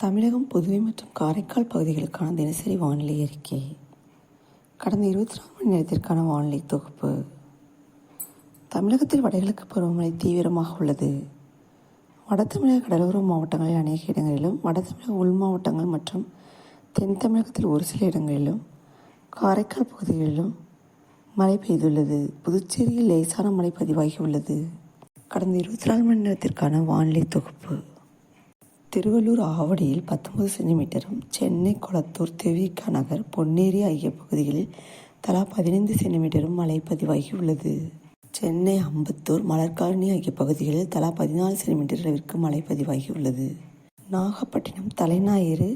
தமிழகம், புதுவை மற்றும் காரைக்கால் பகுதிகளுக்கான தினசரி வானிலை அறிக்கை. கடந்த 24 மணி நேரத்திற்கான வானிலை தொகுப்பு. தமிழகத்தில் வடகிழக்கு பருவமழை தீவிரமாக உள்ளது. வடதமிழக கடலோர மாவட்டங்களில் அநேக இடங்களிலும், வடதமிழக உள் மாவட்டங்கள் மற்றும் தென் தமிழகத்தில் ஒரு சில இடங்களிலும், காரைக்கால் பகுதிகளிலும் மழை பெய்துள்ளது. புதுச்சேரியில் லேசான மழை பதிவாகியுள்ளது. கடந்த 24 மணி நேரத்திற்கான வானிலை தொகுப்பு. திருவள்ளூர் ஆவடியில் 19 சென்டிமீட்டரும், சென்னை கொளத்தூர், திருவிக நகர், பொன்னேரி ஆகிய பகுதிகளில் தலா 15 சென்டிமீட்டரும் மழை பதிவாகியுள்ளது. சென்னை அம்பத்தூர், மலர்காலனி ஆகிய பகுதிகளில் தலா 14 சென்டிமீட்டர் அளவிற்கு மழை பதிவாகியுள்ளது. நாகப்பட்டினம், தலைஞாயிறு,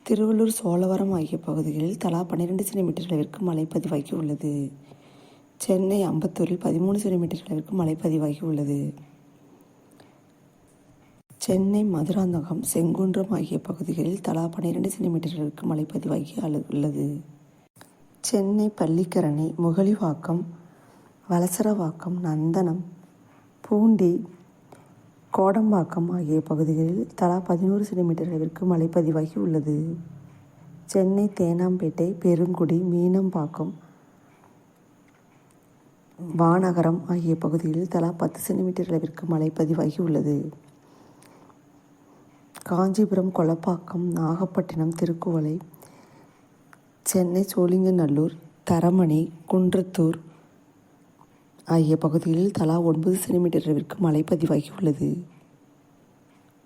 திருவள்ளூர், சோழவரம் ஆகிய பகுதிகளில் தலா 12 சென்டிமீட்டர் அளவிற்கு மழை பதிவாகியுள்ளது. சென்னை அம்பத்தூரில் 13 சென்டிமீட்டர் அளவிற்கு மழை பதிவாகியுள்ளது. சென்னை மதுராந்தகம், செங்குன்றம் ஆகிய பகுதிகளில் தலா 12 சென்டிமீட்டர் அளவிற்கு மழை பதிவாகி உள்ளது. சென்னை பள்ளிக்கரணை, முகலிவாக்கம், வலசரவாக்கம், நந்தனம், பூண்டி, கோடம்பாக்கம் ஆகிய பகுதிகளில் தலா 11 சென்டிமீட்டர் அளவிற்கு மழை பதிவாகி உள்ளது. சென்னை தேனாம்பேட்டை, பெருங்குடி, மீனம்பாக்கம், வானகரம் ஆகிய பகுதிகளில் தலா 10 சென்டிமீட்டர் அளவிற்கு மழை பதிவாகி உள்ளது. காஞ்சிபுரம், கொளப்பாக்கம், நாகப்பட்டினம், திருக்குவளை, சென்னை சோழிங்கநல்லூர், தரமணி, குன்றத்தூர் ஆகிய பகுதிகளில் தலா 9 சென்டிமீட்டர் அளவிற்கு மழை பதிவாகி உள்ளது.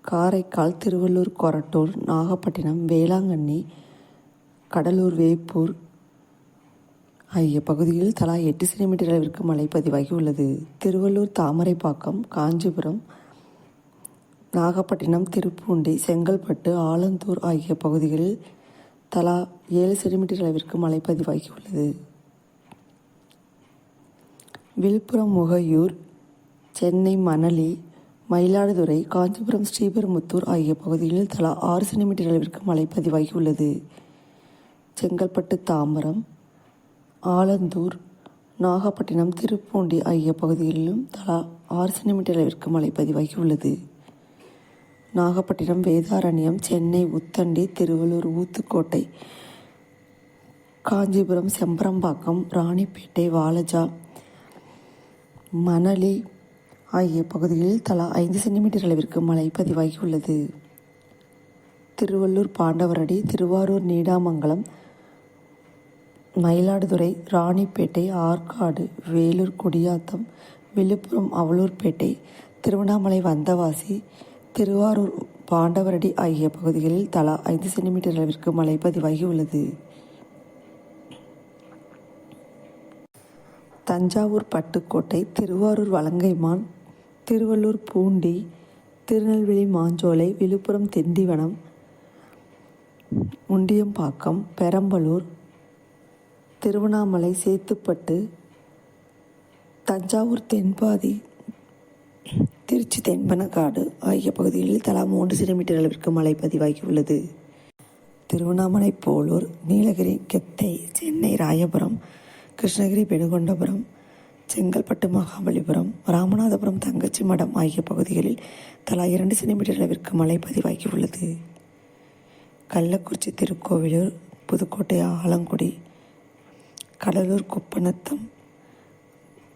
காரைக்கால், திருவள்ளூர், கொரட்டூர், நாகப்பட்டினம், வேளாங்கண்ணி, கடலூர், வேப்பூர் ஆகிய பகுதிகளில் தலா 8 சென்டிமீட்டர் அளவிற்கு மழை பதிவாகி உள்ளது. திருவள்ளூர், தாமரைப்பாக்கம், காஞ்சிபுரம், நாகப்பட்டினம், திருப்பூண்டி, செங்கல்பட்டு, ஆலந்தூர் ஆகிய பகுதிகளில் தலா 7 சென்டிமீட்டர் அளவிற்கு மழை பதிவாகி உள்ளது. விழுப்புரம், முகையூர், சென்னை மணலி, மயிலாடுதுறை, காஞ்சிபுரம், ஸ்ரீபெரும்புத்தூர் ஆகிய பகுதிகளில் தலா 6 சென்டிமீட்டர் அளவிற்கு மழை பதிவாகி உள்ளது. செங்கல்பட்டு, தாம்பரம், ஆலந்தூர், நாகப்பட்டினம், திருப்பூண்டி ஆகிய பகுதிகளிலும் தலா 6 சென்டிமீட்டர் அளவிற்கு மழை பதிவாகி உள்ளது. நாகப்பட்டினம், வேதாரண்யம், சென்னை உத்தண்டி, திருவள்ளூர், ஊத்துக்கோட்டை, காஞ்சிபுரம், செம்பரம்பாக்கம், ராணிப்பேட்டை, வாலஜா, மணலி ஆகிய பகுதிகளில் தலா 5 சென்டிமீட்டர் அளவிற்கு மழை பதிவாகி உள்ளது. திருவள்ளூர், பாண்டவரடி, திருவாரூர், நீடாமங்கலம், மயிலாடுதுறை, ராணிப்பேட்டை, ஆற்காடு, வேலூர், குடியாத்தம், விழுப்புரம், அவலூர்பேட்டை, திருவண்ணாமலை, வந்தவாசி, திருவாரூர், பாண்டவரடி ஆகிய பகுதிகளில் தலா 5 சென்டிமீட்டர் அளவிற்கு மழை பதிவாகி உள்ளது. தஞ்சாவூர், பட்டுக்கோட்டை, திருவாரூர், வலங்கைமான், திருவள்ளூர், பூண்டி, திருநெல்வேலி, மாஞ்சோலை, விழுப்புரம், திண்டிவனம், முண்டியம்பாக்கம், பெரம்பலூர், திருவண்ணாமலை, சேத்துப்பட்டு, தஞ்சாவூர் தென்பாதி, திருச்சி, தென்பனக்காடு ஆகிய பகுதிகளில் தலா 3 சென்டிமீட்டர் அளவிற்கு மழை பதிவாகி உள்ளது. திருவண்ணாமலை, போலூர், நீலகிரி, கெத்தை, சென்னை, ராயபுரம், கிருஷ்ணகிரி, பெனுகொண்டபுரம், செங்கல்பட்டு, மகாபலிபுரம், ராமநாதபுரம், தங்கச்சி மடம் ஆகிய பகுதிகளில் தலா 2 சென்டிமீட்டர் அளவிற்கு மழை பதிவாகி உள்ளது. கள்ளக்குறிச்சி, திருக்கோவிலூர், புதுக்கோட்டை, ஆலங்குடி, கடலூர், குப்பநத்தம்,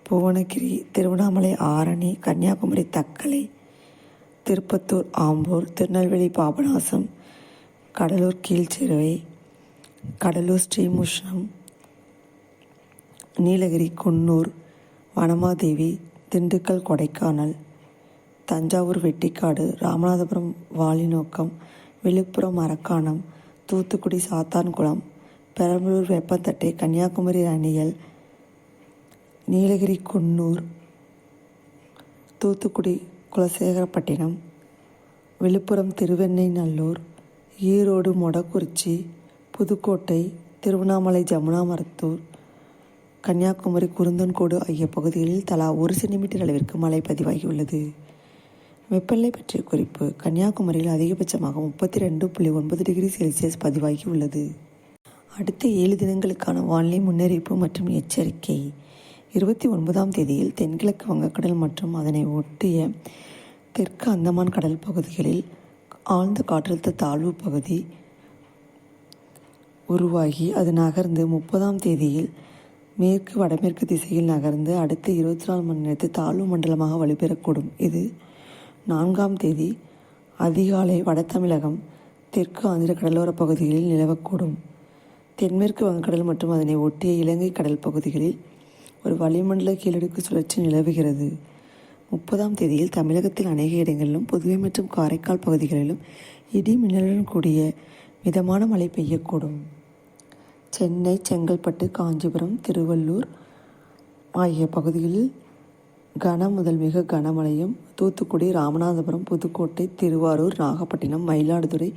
புவனகிரி, திருவண்ணாமலை, ஆரணி, கன்னியாகுமரி, தக்கலை, திருப்பத்தூர், ஆம்பூர், திருநெல்வேலி, பாபநாசம், கடலூர், கீழ்ச்சிறுவை, கடலூர், ஸ்ரீமுஷ்ணம், நீலகிரி, குன்னூர், வனமாதேவி, திண்டுக்கல், கொடைக்கானல், தஞ்சாவூர், வெட்டிக்காடு, ராமநாதபுரம், வாலிநோக்கம், விழுப்புரம், மரக்காணம், தூத்துக்குடி, சாத்தான்குளம், பெரம்பலூர், வெப்பத்தட்டை, கன்னியாகுமரி, ரணியல், நீலகிரி, குன்னூர், தூத்துக்குடி, குலசேகரப்பட்டினம், விழுப்புரம், திருவெண்ணெய்நல்லூர், ஈரோடு, மொடக்குறிச்சி, புதுக்கோட்டை, திருவண்ணாமலை, ஜமுனா மரத்தூர், கன்னியாகுமரி, குருந்தன்கோடு ஆகிய பகுதிகளில் தலா 1 சென்டிமீட்டர் அளவிற்கு மழை பதிவாகியுள்ளது. வெப்பநிலை பற்றிய குறிப்பு. கன்னியாகுமரியில் அதிகபட்சமாக 32.9 டிகிரி செல்சியஸ் பதிவாகி உள்ளது. அடுத்த 7 தினங்களுக்கான வானிலை முன்னறிவிப்பு மற்றும் எச்சரிக்கை. 29ஆம் தேதியில் தென்கிழக்கு வங்கக்கடல் மற்றும் அதனை ஒட்டிய தெற்கு அந்தமான் கடல் பகுதிகளில் ஆழ்ந்த காற்றழுத்த தாழ்வு பகுதி உருவாகி அது நகர்ந்து 30ஆம் தேதியில் மேற்கு வடமேற்கு திசையில் நகர்ந்து அடுத்த 24 மணி நேரத்தில் தாழ்வு மண்டலமாக வலுப்பெறக்கூடும். இது 4ஆம் தேதி அதிகாலை வட தமிழகம், தெற்கு ஆந்திர கடலோரப் பகுதிகளில் நிலவக்கூடும். தென்மேற்கு வங்கக்கடல் மற்றும் அதனை ஒட்டிய இலங்கை கடல் பகுதிகளில் ஒரு வளிமண்டல கீழடுக்கு சுழற்சி நிலவுகிறது. 30ஆம் தேதியில் தமிழகத்தில் அநேக இடங்களிலும் புதுவை மற்றும் காரைக்கால் பகுதிகளிலும் இடி மின்னலுடன் கூடிய மிதமான மழை பெய்யக்கூடும். சென்னை, செங்கல்பட்டு, காஞ்சிபுரம், திருவள்ளூர் ஆகிய பகுதிகளில் கன முதல் மிக கனமழையும், தூத்துக்குடி, ராமநாதபுரம், புதுக்கோட்டை, திருவாரூர், நாகப்பட்டினம், மயிலாடுதுறை,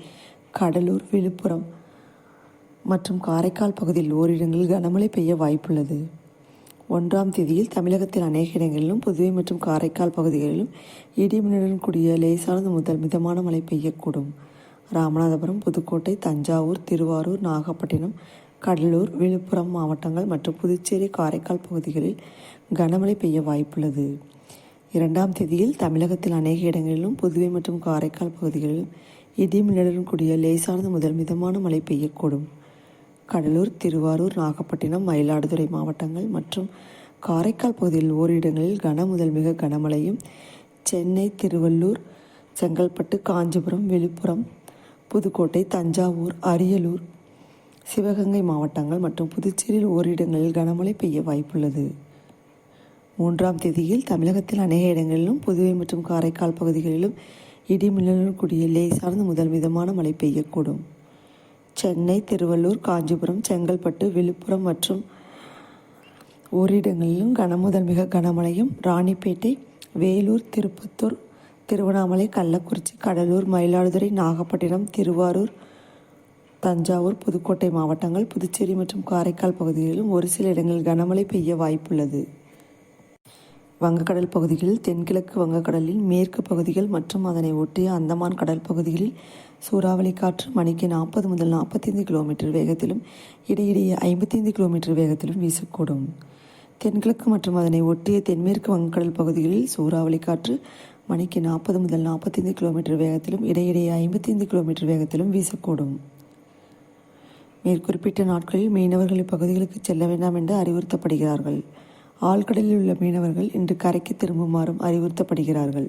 கடலூர், விழுப்புரம் மற்றும் காரைக்கால் பகுதியில் ஓரிடங்களில் கனமழை பெய்ய வாய்ப்புள்ளது. 1ஆம் தேதியில் தமிழகத்தில் அநேக இடங்களிலும் புதுவை மற்றும் காரைக்கால் பகுதிகளிலும் இடிமின்னலுடன் கூடிய லேசானது முதல் மிதமான மழை பெய்யக்கூடும். ராமநாதபுரம், புதுக்கோட்டை, தஞ்சாவூர், திருவாரூர், நாகப்பட்டினம், கடலூர், விழுப்புரம் மாவட்டங்கள் மற்றும் புதுச்சேரி, காரைக்கால் பகுதிகளில் கனமழை பெய்ய வாய்ப்புள்ளது. 2ஆம் தேதியில் தமிழகத்தில் அநேக இடங்களிலும் புதுவை மற்றும் காரைக்கால் பகுதிகளிலும் இடிமின்னலுடன் கூடிய லேசானது முதல் மிதமான மழை பெய்யக்கூடும். கடலூர், திருவாரூர், நாகப்பட்டினம், மயிலாடுதுறை மாவட்டங்கள் மற்றும் காரைக்கால் பகுதியில் ஓரிடங்களில் கன முதல் மிக கனமழையும், சென்னை, திருவள்ளூர், செங்கல்பட்டு, காஞ்சிபுரம், விழுப்புரம், புதுக்கோட்டை, தஞ்சாவூர், அரியலூர், சிவகங்கை மாவட்டங்கள் மற்றும் புதுச்சேரியில் ஓரிடங்களில் கனமழை பெய்ய வாய்ப்புள்ளது. 3ஆம் தேதியில் தமிழகத்தில் அநேக இடங்களிலும் புதுவை மற்றும் காரைக்கால் பகுதிகளிலும் இடி மின்னலுடன் கூடிய லேசானது முதல் மிதமான மழை பெய்யக்கூடும். சென்னை, திருவள்ளூர், காஞ்சிபுரம், செங்கல்பட்டு, விழுப்புரம் மற்றும் ஓரிடங்களிலும் கனமுதல் மிக கனமழையும், ராணிப்பேட்டை, வேலூர், திருப்பத்தூர், திருவண்ணாமலை, கள்ளக்குறிச்சி, கடலூர், மயிலாடுதுறை, நாகப்பட்டினம், திருவாரூர், தஞ்சாவூர், புதுக்கோட்டை மாவட்டங்கள், புதுச்சேரி மற்றும் காரைக்கால் பகுதிகளிலும் ஒரு சில இடங்களில் கனமழை பெய்ய வாய்ப்புள்ளது. வங்கக்கடல் பகுதிகளில் தென்கிழக்கு வங்கக்கடலில் மேற்கு பகுதிகள் மற்றும் அதனை ஒட்டிய அந்தமான் கடல் பகுதிகளில் சூறாவளி காற்று மணிக்கு 40 முதல் 45 கிலோமீட்டர் வேகத்திலும் இடையிடையே 55 கிலோமீட்டர் வேகத்திலும் வீசக்கூடும். தென்கிழக்கு மற்றும் அதனை ஒட்டிய தென்மேற்கு வங்கக்கடல் பகுதிகளில் சூறாவளி காற்று மணிக்கு 40 முதல் 45 கிலோமீட்டர் வேகத்திலும் இடையிடையே 55 கிலோமீட்டர் வேகத்திலும் வீசக்கூடும். மேற்குறிப்பிட்ட நாட்களில் மீனவர்கள் இப்பகுதிகளுக்கு செல்ல வேண்டாம் என்று அறிவுறுத்தப்படுகிறார்கள். ஆழ்கடலில் உள்ள மீனவர்கள் இன்று கரைக்கு திரும்புமாறும் அறிவுறுத்தப்படுகிறார்கள்.